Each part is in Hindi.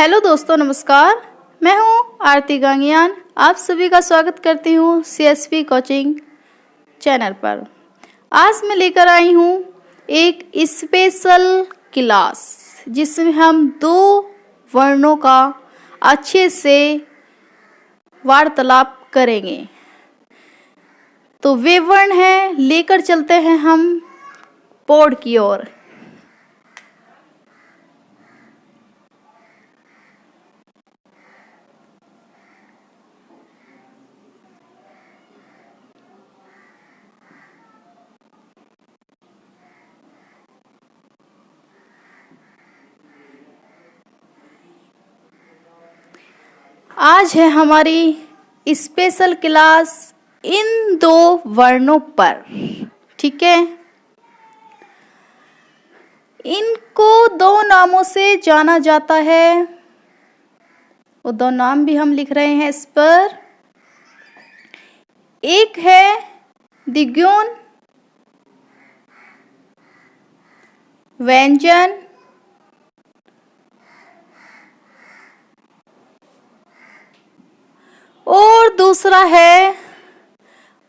हेलो दोस्तों, नमस्कार। मैं हूं आरती गांगियान। आप सभी का स्वागत करती हूं CSP कोचिंग चैनल पर। आज मैं लेकर आई हूं एक स्पेशल क्लास जिसमें हम दो वर्णों का अच्छे से वार्तालाप करेंगे। तो वे वर्ण हैं, लेकर चलते हैं हम बोर्ड की ओर। आज है हमारी स्पेशल क्लास इन दो वर्णों पर। ठीक है, इनको दो नामों से जाना जाता है। वो दो नाम भी हम लिख रहे हैं इस पर। एक है द्विगुण व्यंजन और दूसरा है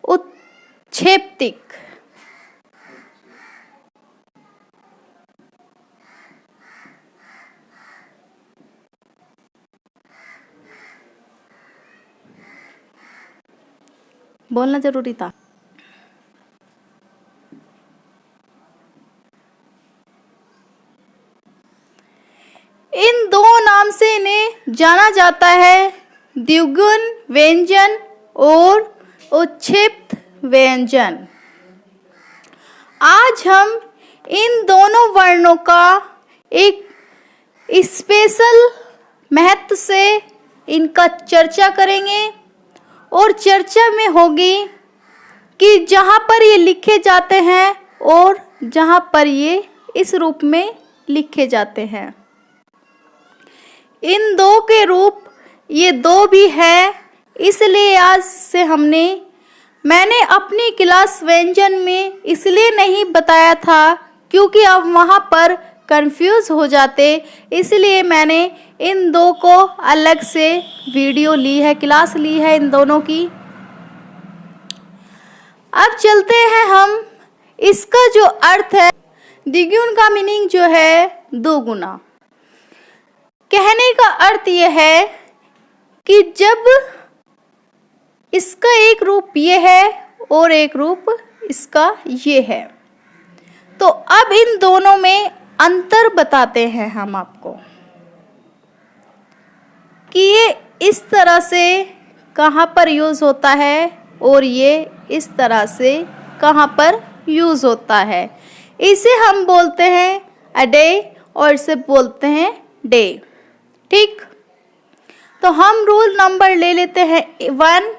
उत्क्षेप्तिक। बोलना जरूरी था। इन दो नाम से इन्हें जाना जाता है, द्विगुण व्यंजन और उत्क्षेप्त व्यंजन। आज हम इन दोनों वर्णों का एक स्पेशल महत्व से इनका चर्चा करेंगे और चर्चा में होगी कि जहाँ पर ये लिखे जाते हैं और जहाँ पर ये इस रूप में लिखे जाते हैं। इन दो के रूप ये दो भी है, इसलिए आज से मैंने अपनी क्लास व्यंजन में इसलिए नहीं बताया था क्योंकि अब वहाँ पर कंफ्यूज हो जाते, इसलिए मैंने इन दो को अलग से वीडियो ली है, क्लास ली है इन दोनों की। अब चलते हैं हम। इसका जो अर्थ है, द्विगुण का मीनिंग जो है दो गुना। कहने का अर्थ यह है कि जब इसका एक रूप ये है और एक रूप इसका ये है, तो अब इन दोनों में अंतर बताते हैं हम आपको कि ये इस तरह से कहाँ पर यूज़ होता है और ये इस तरह से कहाँ पर यूज़ होता है। इसे हम बोलते हैं अ डे और इसे बोलते हैं डे। ठीक, तो हम रूल नंबर ले लेते हैं 1।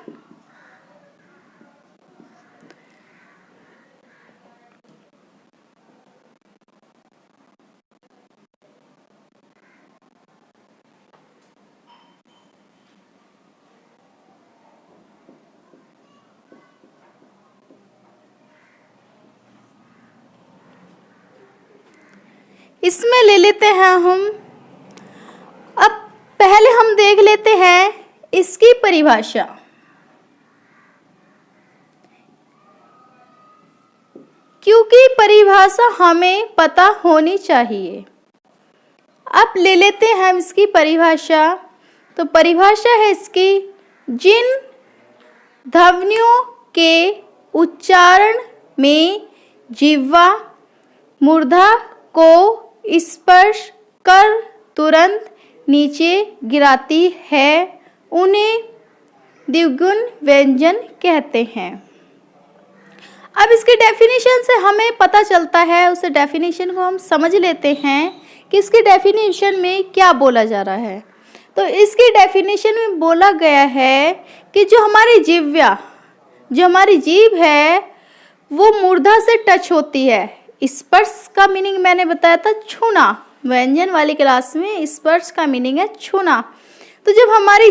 इसमें ले लेते हैं हम। अब पहले हम देख लेते हैं इसकी परिभाषा। क्योंकि परिभाषा हमें पता होनी चाहिए। अब ले लेते हैं हम इसकी परिभाषा। तो परिभाषा है इसकी, जिन ध्वनियों के उच्चारण में जिह्वा मूर्धा को स्पर्श कर तुरंत नीचे गिराती है, उन्हें द्विगुण व्यंजन कहते हैं। अब इसके डेफिनेशन से हमें पता चलता है, उस डेफिनेशन को हम समझ लेते हैं कि इसकी डेफिनेशन में क्या बोला जा रहा है। तो इसकी डेफिनेशन में बोला गया है कि जो हमारी जीभ है वो मूर्धा से टच होती है। स्पर्श का मीनिंग मैंने बताया था छूना, व्यंजन वाली क्लास में स्पर्श का मीनिंग है छूना। तो जब हमारी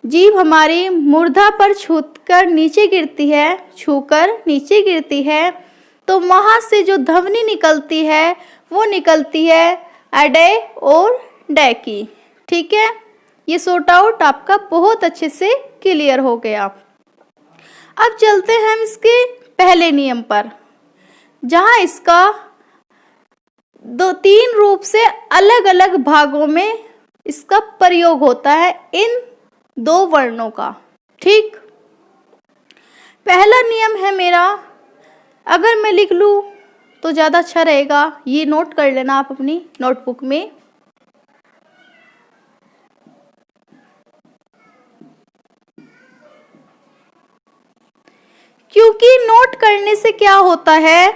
जीभ हमारी मूर्धा पर छूकर नीचे गिरती है, तो वहाँ से जो ध्वनि निकलती है वो निकलती है अडे और डे की। ठीक है, ये सॉर्ट आउट आपका बहुत अच्छे से क्लियर हो गया। अब चलते हैं हम इसके पहले नियम पर, जहां इसका तीन रूप से अलग अलग भागों में इसका प्रयोग होता है इन दो वर्णों का। ठीक, पहला नियम है मेरा, अगर मैं लिख लूं तो ज़्यादा अच्छा रहेगा, ये नोट कर लेना आप अपनी नोटबुक में। क्योंकि नोट करने से क्या होता है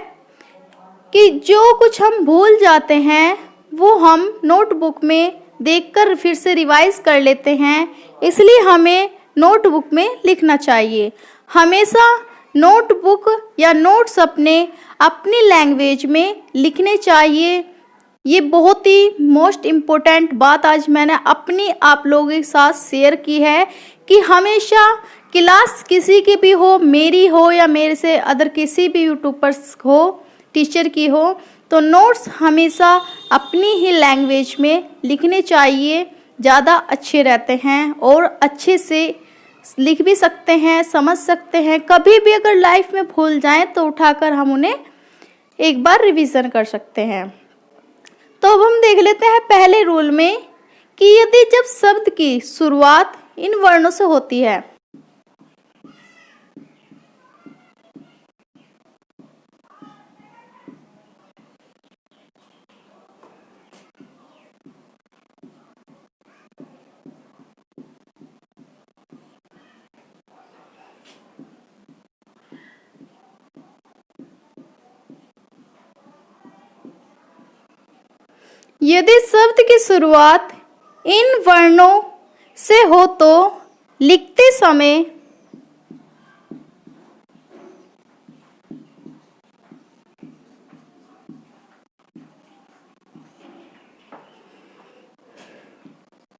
कि जो कुछ हम भूल जाते हैं वो हम नोटबुक में देखकर फिर से रिवाइज कर लेते हैं, इसलिए हमें नोटबुक में लिखना चाहिए। हमेशा नोटबुक या नोट्स अपनी लैंग्वेज में लिखने चाहिए। ये बहुत ही मोस्ट इम्पोर्टेंट बात आज मैंने आप लोगों के साथ शेयर की है कि हमेशा क्लास किसी की भी हो, मेरी हो या मेरे से अदर किसी भी यूट्यूबर्स हो, टीचर की हो, तो नोट्स हमेशा अपनी ही लैंग्वेज में लिखने चाहिए, ज़्यादा अच्छे रहते हैं और अच्छे से लिख भी सकते हैं, समझ सकते हैं। कभी भी अगर लाइफ में भूल जाएं तो उठाकर हम उन्हें एक बार रिवीजन कर सकते हैं। तो अब हम देख लेते हैं पहले रूल में कि यदि जब शब्द की शुरुआत इन वर्णों से होती है, यदि शब्द की शुरुआत इन वर्णों से हो तो लिखते समय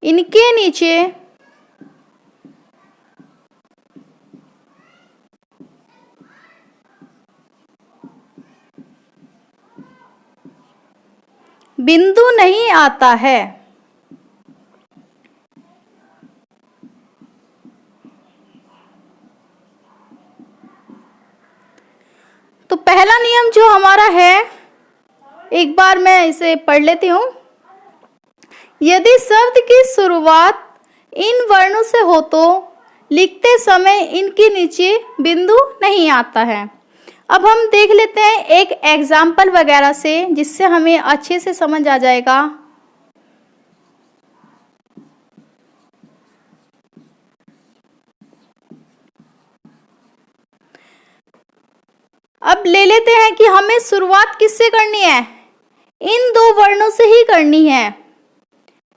इनके नीचे बिंदु नहीं आता है। तो पहला नियम जो हमारा है, एक बार मैं इसे पढ़ लेती हूँ। यदि शब्द की शुरुआत इन वर्णों से हो तो लिखते समय इनके नीचे बिंदु नहीं आता है। अब हम देख लेते हैं एक एग्जाम्पल वगैरह से, जिससे हमें अच्छे से समझ आ जाएगा। अब ले लेते हैं कि हमें शुरुआत किससे करनी है, इन दो वर्णों से ही करनी है।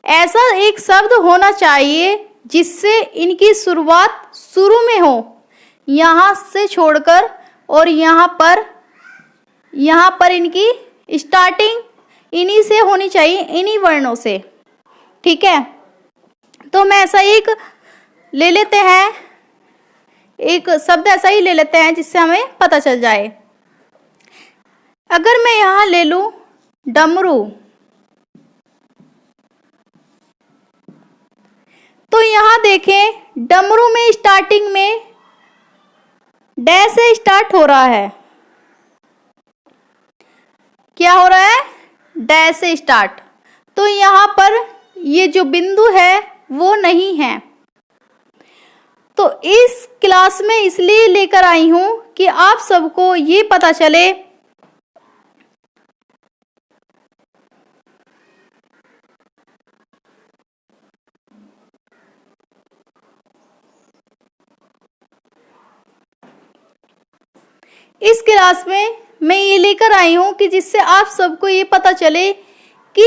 ऐसा एक शब्द होना चाहिए जिससे इनकी शुरुआत शुरू में हो, यहाँ से छोड़कर, और यहाँ पर इनकी स्टार्टिंग इन्हीं से होनी चाहिए, इन्हीं वर्णों से। ठीक है, तो मैं ऐसा एक ले लेते हैं, एक शब्द ऐसा ही ले लेते हैं जिससे हमें पता चल जाए। अगर मैं यहाँ ले लूं डमरू, तो यहाँ देखें डमरू में स्टार्टिंग में डैश से स्टार्ट हो रहा है। क्या हो रहा है, डैश से स्टार्ट। तो यहाँ पर ये जो बिंदु है वो नहीं है। तो इस क्लास में इसलिए लेकर आई हूं कि आप सबको ये पता चले इस क्लास में मैं ये लेकर आई हूं कि जिससे आप सबको ये पता चले कि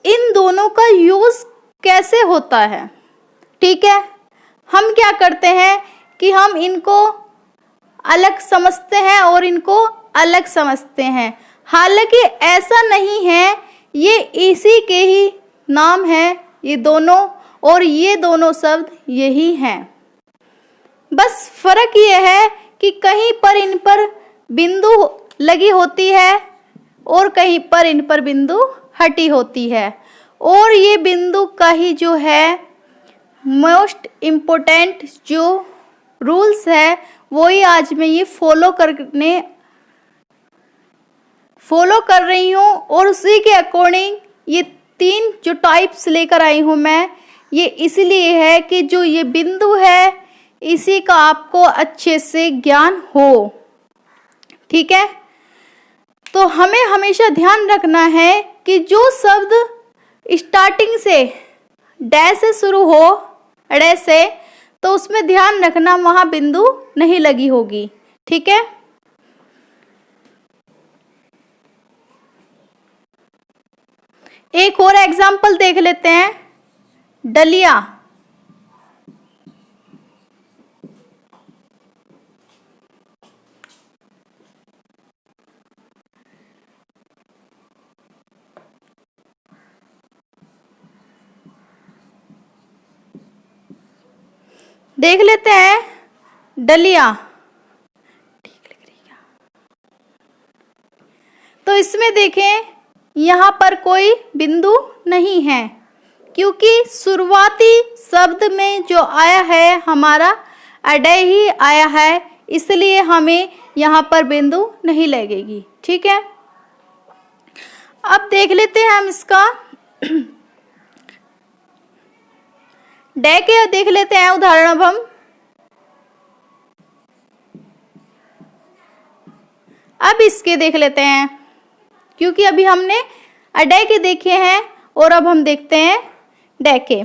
इन दोनों का यूज कैसे होता है। ठीक है, हम क्या करते हैं कि हम इनको अलग समझते हैं और इनको अलग समझते हैं, हालांकि ऐसा नहीं है, ये इसी के ही नाम है ये दोनों, और ये दोनों शब्द यही हैं। बस फर्क ये है कि कहीं पर इन पर बिंदु लगी होती है और कहीं पर इन पर बिंदु हटी होती है, और ये बिंदु का ही जो है मोस्ट इम्पोर्टेंट जो रूल्स है वो ही आज मैं ये फॉलो कर रही हूँ। और उसी के अकॉर्डिंग ये 3 जो टाइप्स लेकर आई हूँ मैं, ये इसलिए है कि जो ये बिंदु है इसी का आपको अच्छे से ज्ञान हो। ठीक है, तो हमें हमेशा ध्यान रखना है कि जो शब्द स्टार्टिंग से डैश से शुरू हो, अड़े से, तो उसमें ध्यान रखना वहां बिंदु नहीं लगी होगी। ठीक है, एक और एग्जाम्पल देख लेते हैं। डलिया, देख लेते हैं डलिया। तो इसमें देखें यहाँ पर कोई बिंदु नहीं है, क्योंकि शुरुआती शब्द में जो आया है हमारा अडय ही आया है, इसलिए हमें यहाँ पर बिंदु नहीं लगेगी। ठीक है, अब देख लेते हैं हम इसका डे के देख लेते हैं उदाहरण। अब इसके देख लेते हैं, क्योंकि अभी हमने अडय के देखे हैं और अब हम देखते हैं डे के।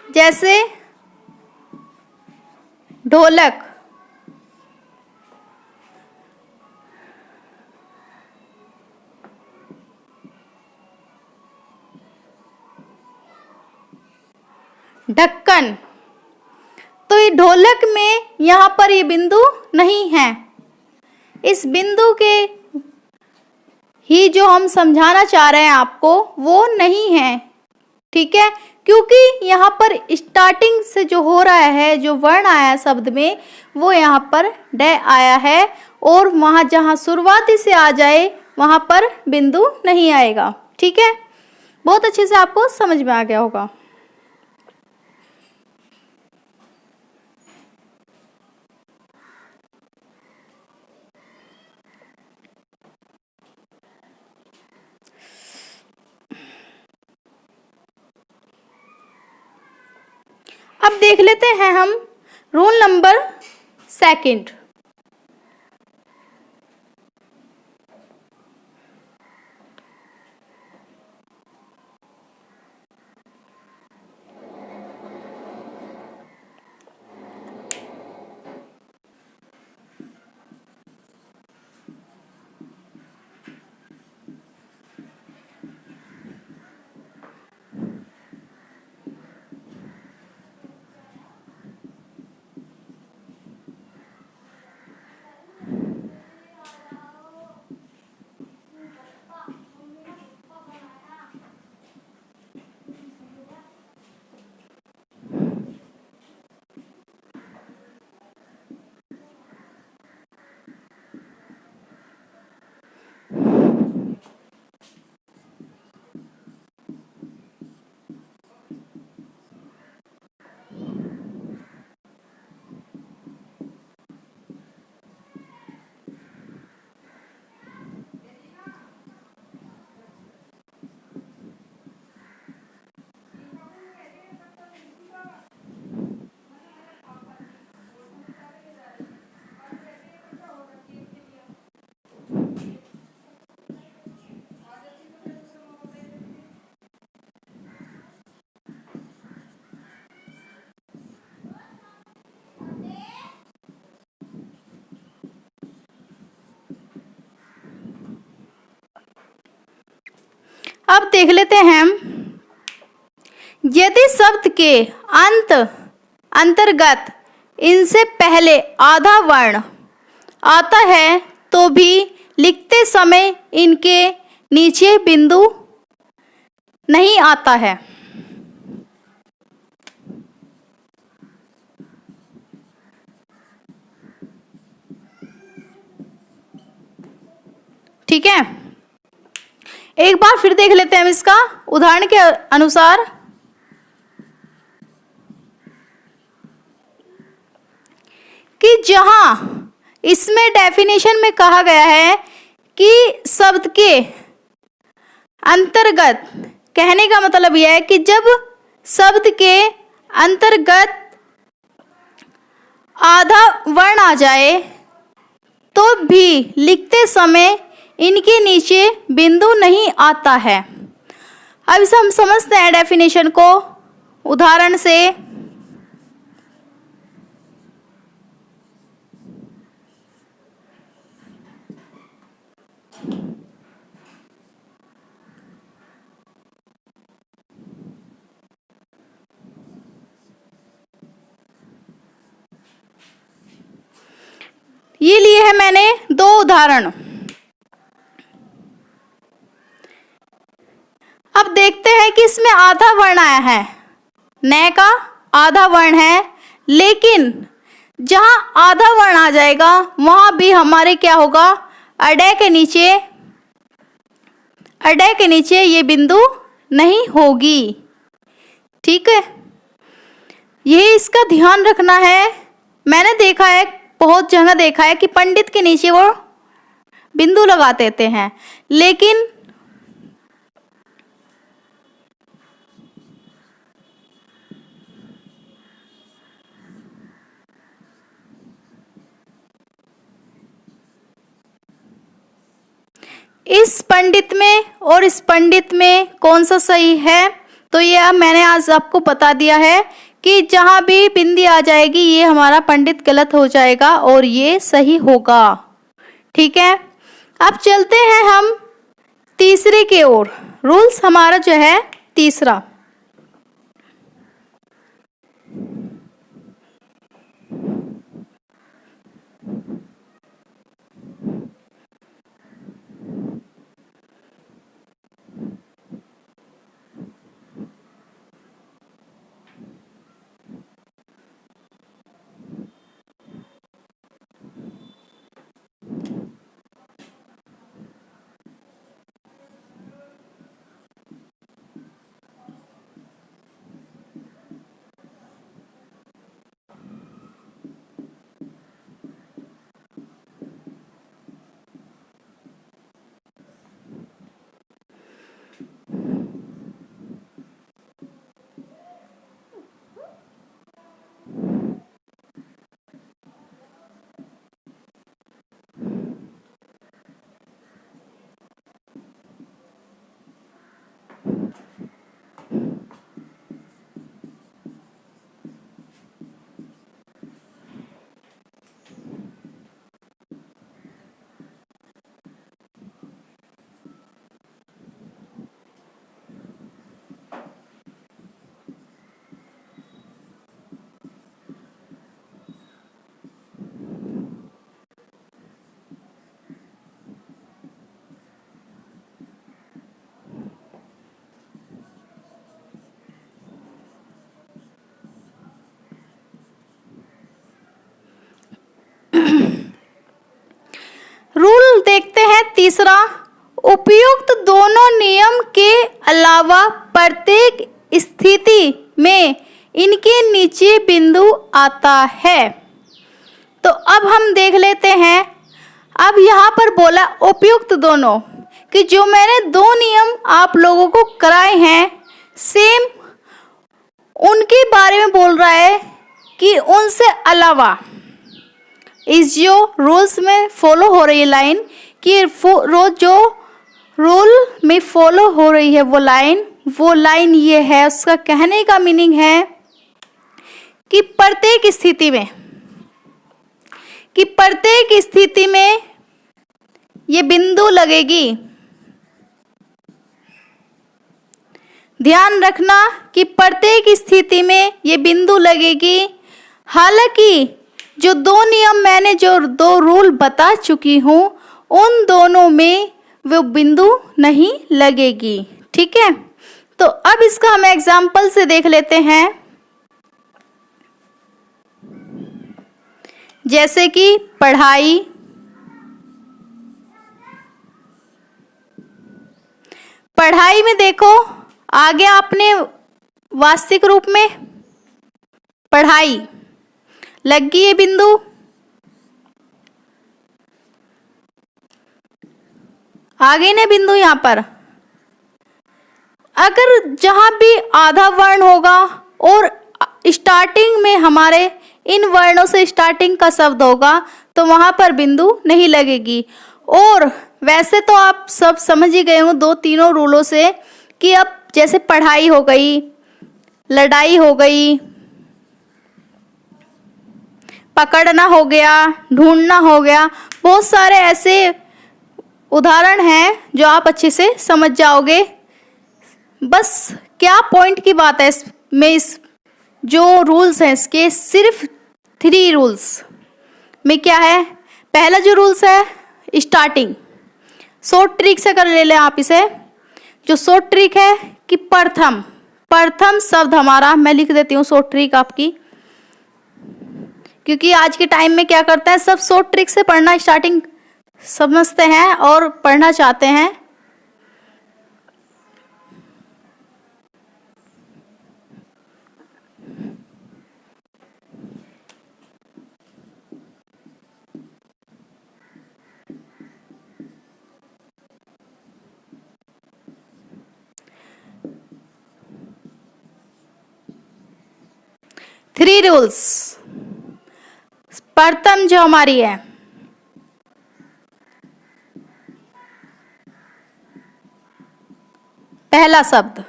जैसे ढोलक, ढक्कन। तो ये ढोलक में यहाँ पर ये बिंदु नहीं है। इस बिंदु के ही जो हम समझाना चाह रहे हैं आपको वो नहीं है। ठीक है, क्योंकि यहाँ पर स्टार्टिंग से जो हो रहा है, जो वर्ण आया है शब्द में, वो यहाँ पर डे आया है, और वहाँ जहाँ शुरुआती से आ जाए वहाँ पर बिंदु नहीं आएगा। ठीक है, बहुत अच्छे से आपको समझ में आ गया होगा। अब देख लेते हैं हम रूल नंबर 2। अब देख लेते हैं हम, यदि शब्द के अंतर्गत इनसे पहले आधा वर्ण आता है तो भी लिखते समय इनके नीचे बिंदु नहीं आता है। ठीक है, एक बार फिर देख लेते हैं हम इसका उदाहरण के अनुसार। कि जहां इसमें डेफिनेशन में कहा गया है कि शब्द के अंतर्गत, कहने का मतलब यह है कि जब शब्द के अंतर्गत आधा वर्ण आ जाए तो भी लिखते समय इनके नीचे बिंदु नहीं आता है। अब इसे हम समझते हैं डेफिनेशन को उदाहरण से। ये लिए है मैंने दो उदाहरण। अब देखते हैं कि इसमें आधा वर्ण आया है, न का आधा वर्ण है, लेकिन जहां आधा वर्ण आ जाएगा वहां भी हमारे क्या होगा, अडे के नीचे ये बिंदु नहीं होगी। ठीक है, ये इसका ध्यान रखना है। मैंने देखा है, बहुत जगह देखा है कि पंडित के नीचे वो बिंदु लगा देते हैं, लेकिन इस पंडित में और इस पंडित में कौन सा सही है, तो ये मैंने आज आपको बता दिया है कि जहां भी बिंदी आ जाएगी ये हमारा पंडित गलत हो जाएगा और ये सही होगा। ठीक है, अब चलते हैं हम तीसरे की ओर। रूल्स हमारा जो है तीसरा। रूल देखते हैं तीसरा। उपयुक्त दोनों नियम के अलावा प्रत्येक स्थिति में इनके नीचे बिंदु आता है। तो अब हम देख लेते हैं। अब यहाँ पर बोला उपयुक्त दोनों, कि जो मैंने दो नियम आप लोगों को कराए हैं सेम उनके बारे में बोल रहा है कि उनसे अलावा इस जो रूल्स में फॉलो हो रही है लाइन, कि रोज जो रूल में फॉलो हो रही है वो लाइन ये है। उसका कहने का मीनिंग है कि प्रत्येक स्थिति में ये बिंदु लगेगी। ध्यान रखना कि प्रत्येक स्थिति में ये बिंदु लगेगी। हालांकि जो दो नियम मैंने जो दो रूल बता चुकी हूँ उन दोनों में वो बिंदु नहीं लगेगी। ठीक है, तो अब इसका हम एग्जाम्पल से देख लेते हैं। जैसे कि पढ़ाई, पढ़ाई में देखो आ गया आपने वास्तविक रूप में, पढ़ाई लग गई है बिंदु। आ गई ना बिंदु यहां पर। अगर जहां भी आधा वर्ण होगा और स्टार्टिंग में हमारे इन वर्णों से स्टार्टिंग का शब्द होगा तो वहां पर बिंदु नहीं लगेगी। और वैसे तो आप सब समझ ही गए हो दो तीनों रूलों से कि अब जैसे पढ़ाई हो गई, लड़ाई हो गई, पकड़ना हो गया, ढूंढना हो गया, बहुत सारे ऐसे उदाहरण हैं जो आप अच्छे से समझ जाओगे। बस क्या पॉइंट की बात है इसमें, इस जो रूल्स हैं इसके सिर्फ 3 रूल्स में क्या है। पहला जो रूल्स है स्टार्टिंग, शॉर्ट ट्रिक से कर ले लें आप इसे। जो शॉर्ट ट्रिक है कि प्रथम शब्द हमारा, मैं लिख देती हूँ शॉर्ट ट्रिक आपकी, क्योंकि आज के टाइम में क्या करते हैं सब शॉर्ट ट्रिक से पढ़ना स्टार्टिंग समझते हैं और पढ़ना चाहते हैं। Three rules. प्रथम जो हमारी है, पहला शब्द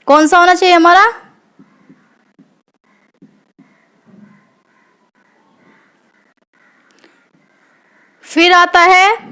कौन सा होना चाहिए हमारा, फिर आता है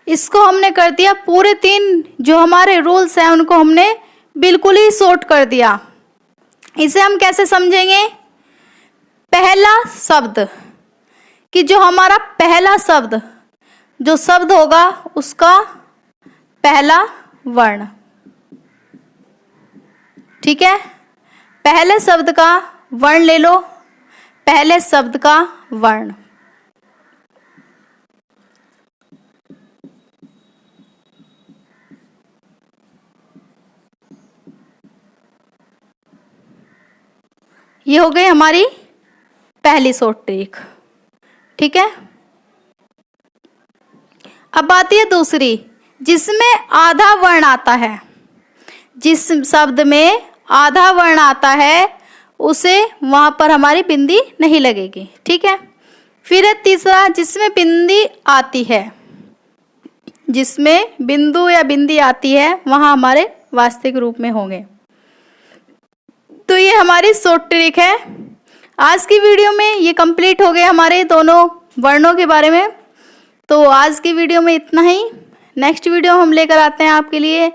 इसको हमने कर दिया पूरे 3 जो हमारे रूल्स हैं उनको हमने बिल्कुल ही शॉर्ट कर दिया। इसे हम कैसे समझेंगे, पहला शब्द कि जो हमारा पहला शब्द जो शब्द होगा उसका पहला वर्ण, ठीक है। पहले शब्द का वर्ण ले लो, पहले शब्द का वर्ण, ये हो गई हमारी पहली शॉर्ट ट्रिक, ठीक है। अब आती है दूसरी, जिसमें आधा वर्ण आता है। जिस शब्द में आधा वर्ण आता है उसे वहां पर हमारी बिंदी नहीं लगेगी, ठीक है। फिर है तीसरा, जिसमें बिंदी आती है, जिसमें बिंदु या बिंदी आती है वहां हमारे वास्तविक रूप में होंगे। तो ये हमारी शॉर्ट ट्रिक है। आज की वीडियो में ये कंप्लीट हो गया हमारे दोनों वर्णों के बारे में। तो आज की वीडियो में इतना ही। नेक्स्ट वीडियो हम लेकर आते हैं आपके लिए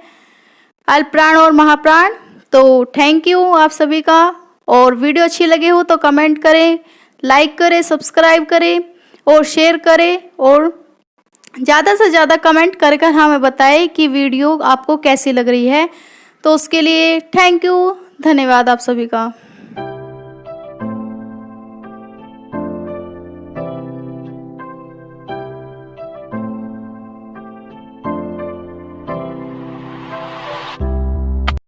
अल्पप्राण और महाप्राण। तो थैंक यू आप सभी का, और वीडियो अच्छी लगे हो तो कमेंट करें, लाइक करें, सब्सक्राइब करें और शेयर करें, और ज़्यादा से ज़्यादा कमेंट कर कर हमें बताएं कि वीडियो आपको कैसी लग रही है। तो उसके लिए थैंक यू, धन्यवाद आप सभी का।